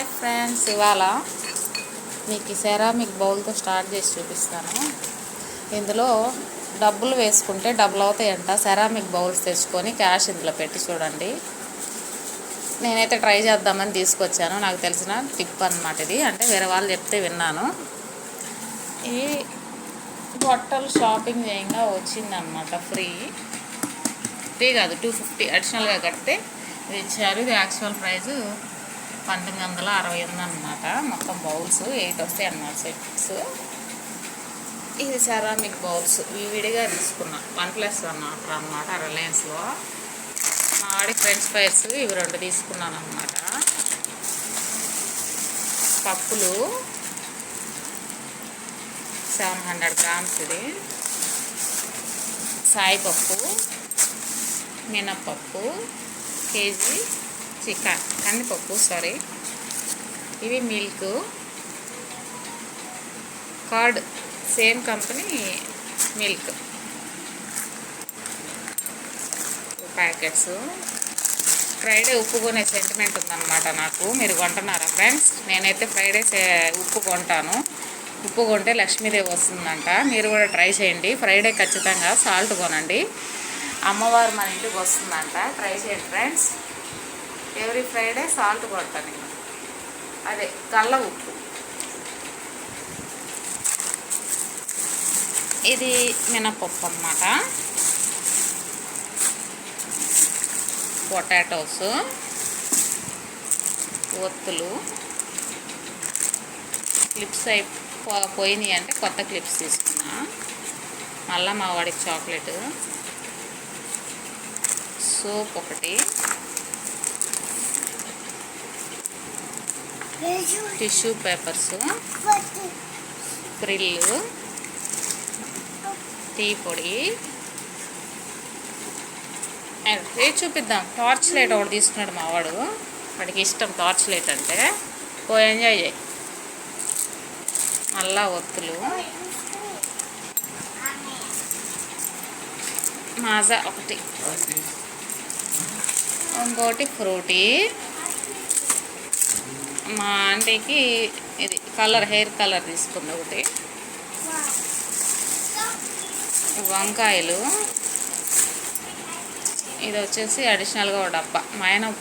Hi friends, ఇవాళ మీకు ఈ సెరామిక్ బౌల్తో స్టార్ట్ చేసి చూపిస్తాను. ఇందులో డబ్బులు వేసుకుంటే డబ్బులు అవుతాయంట. సెరామిక్ బౌల్స్ తెచ్చుకొని క్యాష్ ఇందులో పెట్టి చూడండి. నేనైతే ట్రై చేద్దామని తీసుకొచ్చాను. నాకు తెలిసిన టిప్ అన్నమాట ఇది. అంటే వేరే వాళ్ళు చెప్తే విన్నాను. ఈ బట్టలు షాపింగ్ చేయంగా వచ్చిందనమాట. ఫ్రీ కాదు, 250 అడిషనల్గా కడితే ఇది ఇచ్చారు. ఇది యాక్చువల్ ప్రైస్ 1960 అనమాట. మొత్తం బౌల్స్ 8 వస్తాయి అన్నమాట, సెట్స్. ఇది సెరామిక్ బౌల్స్ విడిగా తీసుకున్నా. 1+1 ఆఫర్ అనమాట రిలయన్స్లో. మా వాడి ఫ్రెంచ్ ఫ్రైస్ ఇవి 2 తీసుకున్నాను అనమాట. పప్పులు 700 గ్రామ్స్. ఇది సాయిపప్పు, మినప్పప్పు కేజీ, కందిపప్పు ఇవి milk curd, same company milk packets. Friday ఉప్పు కొనే సెంటిమెంట్ ఉందన్నమాట నాకు. మీరు కొంటున్నారా ఫ్రెండ్స్? నేనైతే ఫ్రైడే ఉప్పు కొంటాను. ఉప్పు కొంటే లక్ష్మీదేవి వస్తుందంట. మీరు కూడా ట్రై చేయండి. ఫ్రైడే ఖచ్చితంగా సాల్ట్ కొనండి. అమ్మవారు మన ఇంటికి వస్తుందంట. ట్రై చేయండి ఫ్రెండ్స్. ఎవ్రీ ఫ్రైడే సాల్ట్ కొడతాను నేను. అదే కళ్ళ ఉప్పు. ఇది మినపప్పు అన్నమాట. పొటాటోస్, ఒత్తులు, క్లిప్స్ పోయినాయి అంటే కొత్త క్లిప్స్ తీసుకున్నా. మళ్ళీ మా వాడికి చాక్లెట్, సోప్ ఒకటి, టిష్యూ పేపర్స్, ప్రిల్లు, టీ పొడి. చూపిద్దాం. టార్చ్ లైట్ ఒకటి తీసుకున్నాడు మా వాడు. వాడికి ఇష్టం టార్చ్ లైట్ అంటే. ఎంజాయ్ చేయి. మళ్ళా ఒత్తులు, మాజా ఒకటి, ఇంకోటి ఫ్రూటీ. మా ఆంటీకి ఇది హెయిర్ కలర్ తీసుకుంది ఒకటి. వంకాయలు. ఇది వచ్చేసి అడిషనల్గా ఒక డబ్బా. మా ఆయన